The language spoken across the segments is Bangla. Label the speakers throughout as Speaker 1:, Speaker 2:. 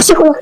Speaker 1: Чего?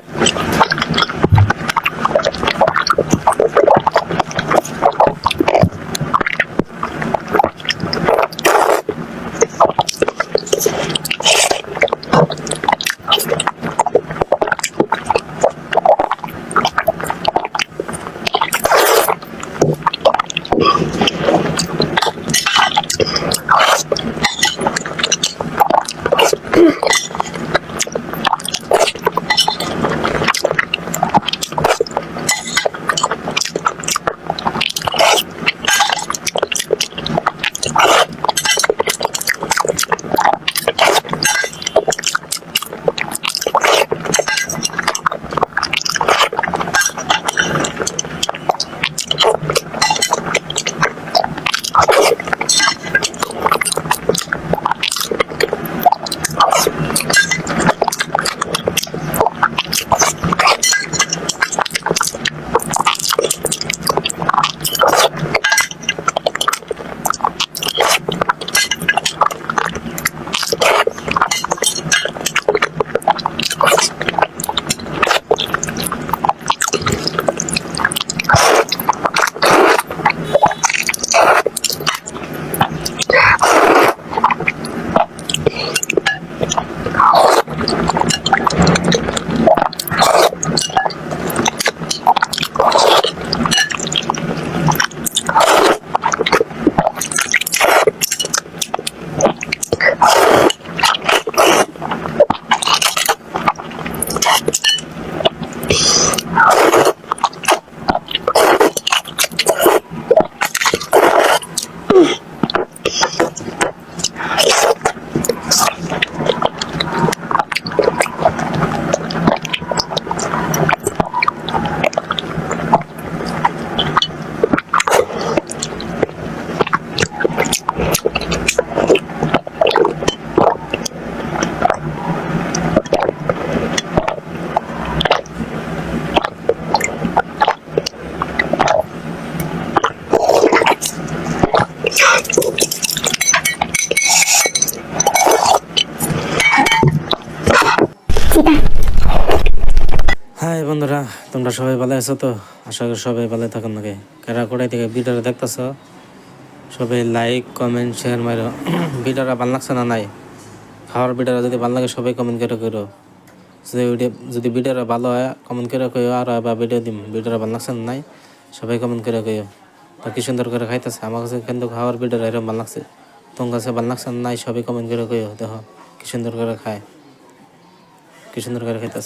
Speaker 2: হাই বন্ধুরা, তোমরা সবাই ভালো আছো তো? আশা করি সবাই ভালো থাকুন। নাকি কারা কোটাই থেকে ভিডিওটা দেখতেছ, সবাই লাইক কমেন্ট শেয়ার মারো। ভিডিওটা ভালো লাগছে না নাই? খাওয়ার ভিডিওটা যদি ভালো লাগে সবাই কমেন্ট করে করো। যদি ভিডিওটা ভালো হয় কমেন্ট করে কইও, আর বা ভিডিও দিম। ভিডিওটা ভালো লাগছে না নাই সবাই কমেন্ট করে কইও। তো কি সুন্দর করে খাইতেছে, আমার কাছে কিন্তু খাওয়ার ভিডিওটা এরকম ভালো লাগছে। তোমার কাছে ভালো লাগছে না নাই সবাই কমেন্ট করে কইও। দেখো কি সুন্দর করে খায়, কি সুন্দর করে খাইতেছে।